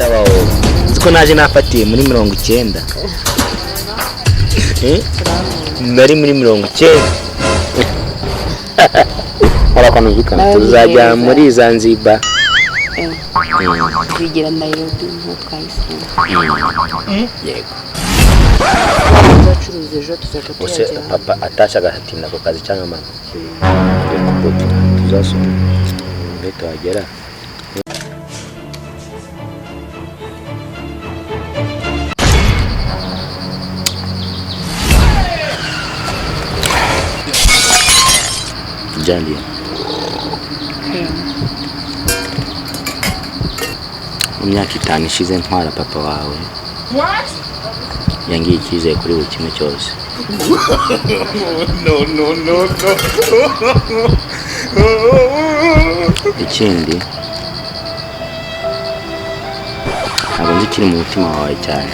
tabaho ziko naje nafatiye muri 90 nari muri 90 arakanuzika tuzajya muri Zanzibar bigira Nairobi nk'ukayise yego bacuruza ejo tuzakatujya papa atashaka hatinda ko kazi cyangwa mama tuzasoma beto agera Jandia imyaka 5 ishize ntwara papa wawe yangiye icyizeye kuri buri kimwe cyose no ikindi ntabwo nzi kiri mu mutima wawe cyane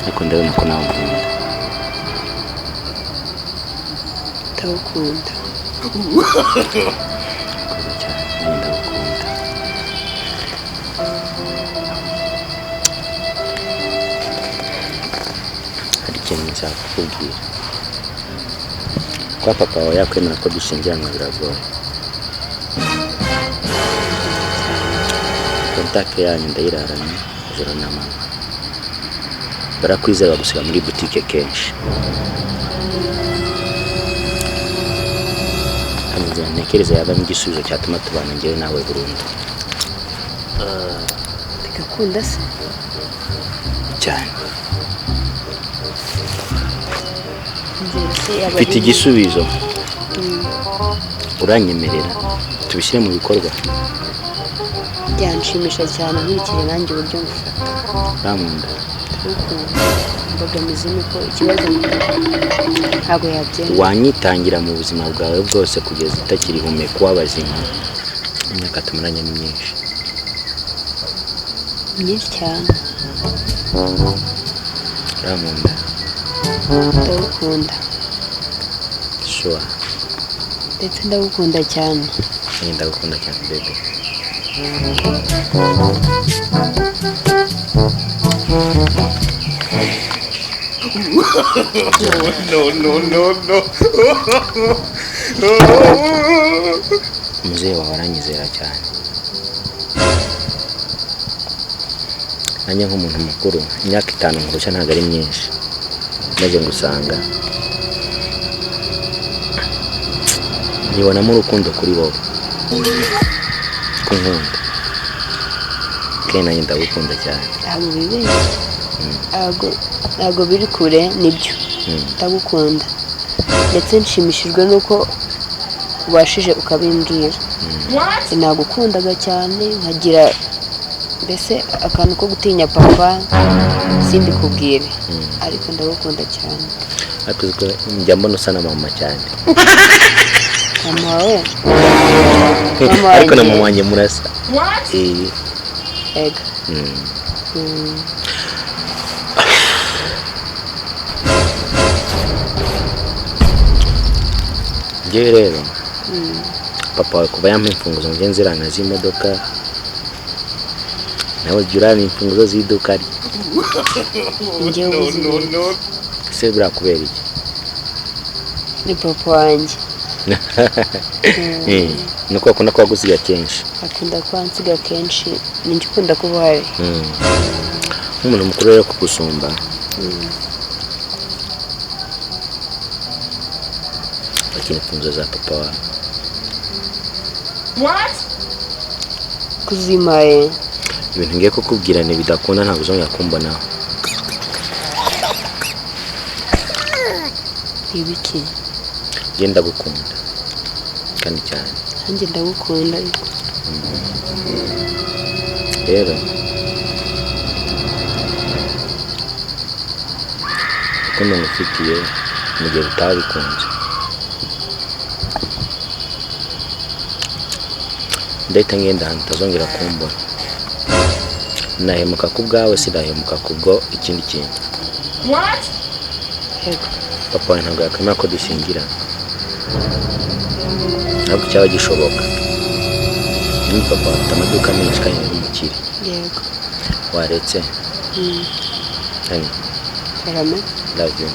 ariko ndabona ko nawe nkunda ndagukunda nshaka kukubwira kwa papa wawe yakwemera ko dushyingiranywa biragoye kontakte yanyu ndayiraranye ijoro na mama barakwizera bagusiga muri boutique kenshi kandi ntekereza yavamo igisubizo cyatuma tubana njyewe nawe burundu bigakunda se cyane mfite igisubizo uranyemerera tubishyire mu bikorwa byanshimisha cyane nkurikije nanjye uburyo ngufata ramunda mbogamizi nuko ikibazo ntabwo yabyenda wanyitangira mu buzima bwawe bwose kugeza utakiri humeka w'abazima imyaka tumaranye ni myinshi cyane ramunda ndagukunda sure ndetse ndagukunda cyane ndagukunda cyane bebe no muzee wawe aranyizera cyane nanjye nk'umuntu mukuru imyaka 5 nkurusha ntabwo ari myinshi maze ngusanga nibonamo urukundo kuri wowe kunkunda kandi nanjye ndagukunda cyane ntabwo biri kure nibyo ndagukunda ndetse nshimishijwe nuko ubashije ukabimbwira nagukundaga cyane nkagira mbese akantu ko gutinya papa simbi kubwire ariko ndagukunda cyane ariko njya mbona usa na mama cyane mama wawe ariko na mama wanjye murasa ega njyewe rero papa wawe kuba yampa imfunguzo ngo nzirana z'imodoka nawe jurana imfunguzo z'iduka rye se birakubera iki ni papa wanjye nuko akunda kuba gusiga kenshi akunda kuba nsiga kenshi ninjye ukunda kuba uhari nk'umuntu mukuru rero kugusumba akina imfunguzo za papa wawe kuzimaye ibintu ngiye kukubwira ni bidakunda ntabwo uzongera kumbona ibiki genda gukunda kandi cyane nanjye ndagukunda rero urukundo ngufitiye mu gihe utabikunze ndahita ngenda ahantu utazongera kumbona nahemuka ku bwawe sinahemuka kubwo ikindi kintu papa wawe ntabwo yakwemera ko dushyingirana ntabwo cyaba gishoboka ni papa afite amaduka menshi kandi ni umukire waretse hani karame love you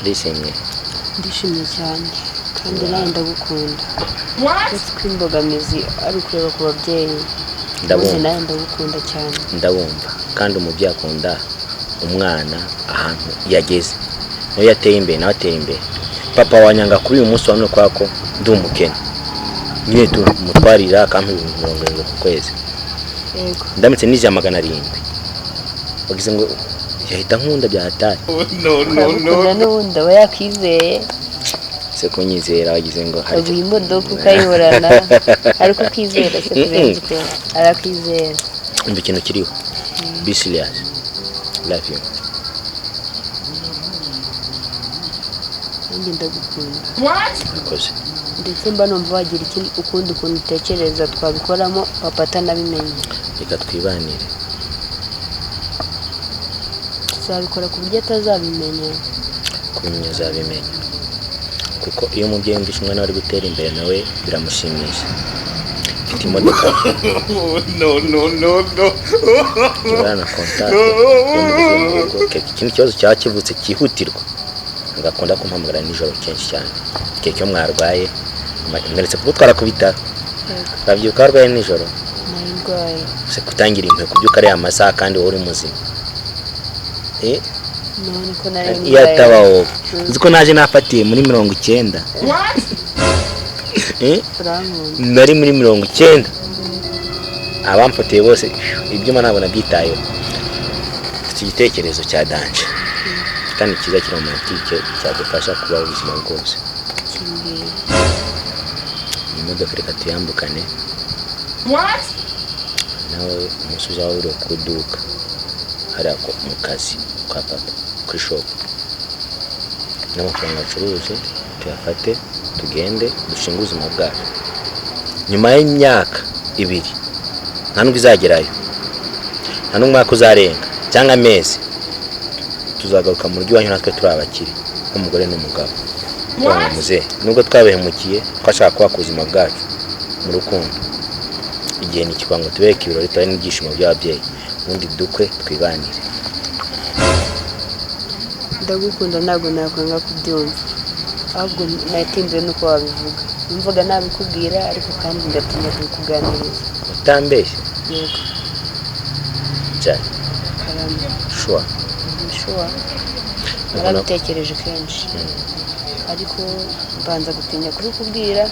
ndishimye cyane kandi nawe ndagukunda uretse ko imbogamizi ari ukureba ku babyeyi ndabona nawe ndagukunda cyane ndabumva kandi umubyeyi akunda umwana ahantu yageze nawe yateye imbere nawe ateye imbere papa wanyanga kuri uyu munsi wano kwako ndi umukene nyine tumutwarira akampa 70 ku kwezi yego ndamutse nije 700 bagize ngo yahita nkunda byahatari no n'ubundi aba yakwizeye se kunyizera wagize ngo hari imodoka ukayihorana ariko ukizera se kurenze arakwizera umva ikintu kiriho be serious love you ndagukunda because ndetse mba numva wagira iki ukundi ukuntu utekereza twabikoramo papa atanabimenye reka twibanire tuzabikora ku buryo atazabimenya kumenya azabimenya kuko iyo umubyeyi yumvise umwana ari gutera imbere nawe biramushimisha mfite imodoka kirana contact ikintu kibazo cyawe kivutse cyihutirwa ngakunda kumpamagara nijoro kenshi cyane keke mwarwaye mweretse kugutwara ku bitaro babyuka arwaye nijoro narwaye se kutangira impe kubyuka ari amasaha kandi wowe uri muzima none ko nari yatabaho uziko naje nafatiye muri 90 nari muri 90 abamfatiye bose ibyuma nabona byitayo iki gitekerezo cya danje kandi kiza kiri mu matike cyagufasha kuba ubuzima bwose imodoka reka tuyambukane nawe umusuza wawe uri kuduka hariya mu kazi kwa papa ku shop n'amafaranga acuruje tuyafate tugende dushinga ubuzima bwacu nyuma y'imyaka 2 nta nubwo izagerayo nta n'umwaka uzarenga cyangwa amezi tuzagaruka mu rugo iwanyu natwe turi abakiri nk'umugore n'umugabo muze nubwo twabehemukiye twashaka kuba ku buzima bwacu mu rukundo igihe nikikwa ngo tubeke ibirori tari n'ibyishimo by'ababyeyi ubundi dukwe twibanire ndagukunda ntabwo nakwanga kubyumva ahubwo natinze nuko wabivuga numvaga nabikubwira ariko kandi ndatinya kukuganiriza utambeshye yego cyane karamba sure narabitekereje kenshi ariko mbanza gutinya kubikubwira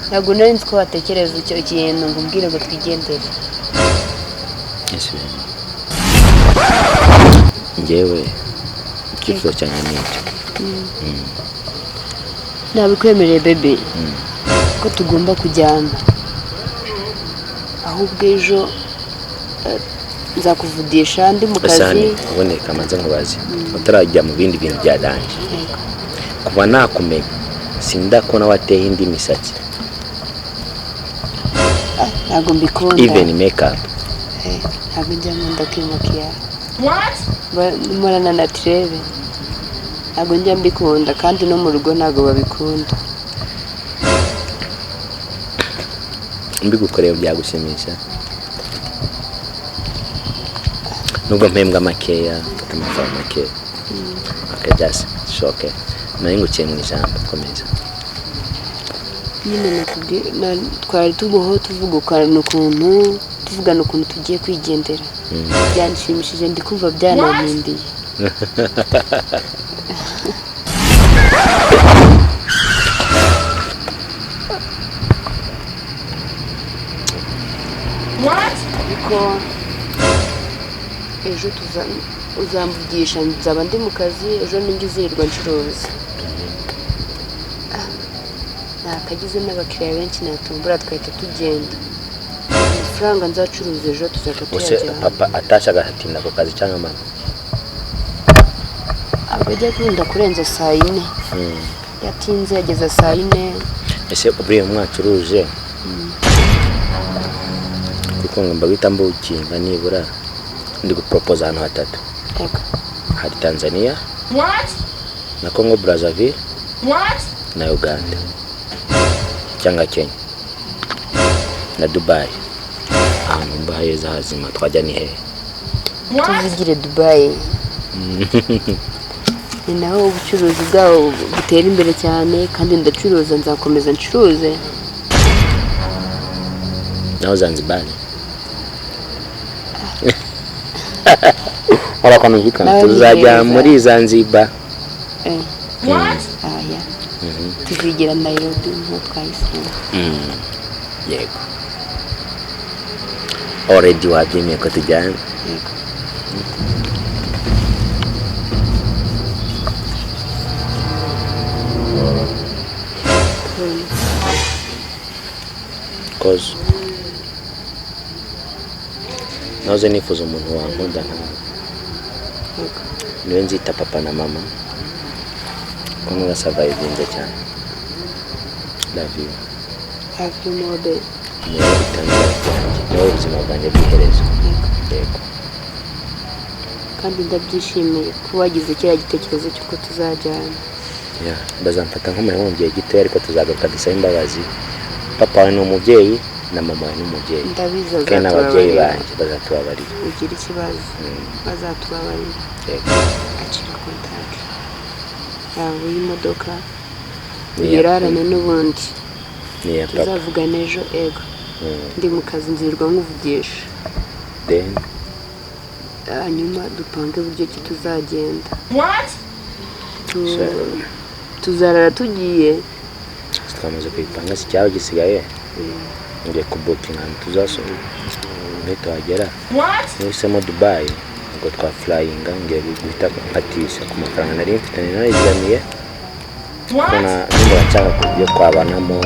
ntabwo nari nzi ko watekereza icyo kintu ngo umbwire ngo twigendere njyewe icyifuzo cyanjye ni icyo nabikwemereye bebe ko tugomba kujyana ahubwo ejo nzakuvudisha ndi mu kazi uboneka amaze nkubazi utarajya mu bindi bintu bya danje kuva nakumenya sindakona wateye indi misatsi ntabwo mbikunda even makeup ntabwo njya nkunda kwimakiya murana naturelle ntabwo njya mbikunda kandi no mu rugo ntabwo babikunda mbigukoreye byagushimisha nubwo mpembwa makeya amafaranga makeya akajyasa shoke nayingukiye mu ijambo komeza nyine twari tuboho tuvugana ukuntu tugiye kwigendera byanshimishije ndi kumva byanampindiye ariko ejo uzamvugisha nzaba ndi mu kazi ejo ninjye uzirirwa ncuruza nakagize n'abakiriya benshi natumbura twahita tugenda amafaranga nzacuruza ejo tuzajya tuyagera papa atashaka hatinda ku kazi cyangwa mama ntabwo ajya akunda kurenza 4:00 yatinze yageza 4:00 ese uburiye mwacuruje kuko ngomba guhita mbukinga nibura ndi gupropose ahantu hatatu hari Tanzania na Congo Brazzaville na Uganda cyangwa Kenya na Dubai ahantu mba heza hazima twajya ni hehe tuzigire Dubai ni naho ubucuruzi bwaho butera imbere cyane kandi ndacuruza nzakomeza ncuruze naho Zanzibar Wala vikana tuzajya muri Zanzibar ya tuzigira Nairobi nko twahisemo yego already wabyemeye ko tujyana cause nahoze nifuza umuntu wankunda niwe nzita papa na mama ko nura survivinze cyane love you more babe niwe ubuzima bwanjye bw'iherezo yego kandi ndabyishimiye ko wagize kiriya gitekerezo cy'uko tuzajyana bazamfata nk'umuntu mu gihe gito ariko tuzagaruka dusaba imbabazi papa wawe ni umubyeyi na mama wawe ni umubyeyi ndabizi kandi n'ababyeyi banjye bazatubabarira ugira ikibazo bazatubabarira acira kontaki yawe y'imodoka uyirarane n'ubundi tuzavugana ejo ego ndi mu kazi nzirwa nkuvugisha hanyuma dupange uburyo ki tuzagenda tuzarara tugiye twamaze kwipanga si cyaho gisigaye ngiye kubukinga tuzasoma nitwagera nisemo Dubai ngo twa flyinga ngiye guhita nkatisha ku mafaranga nari mfite nayizaniye kuna nimba cyangwa kubyo twabanamo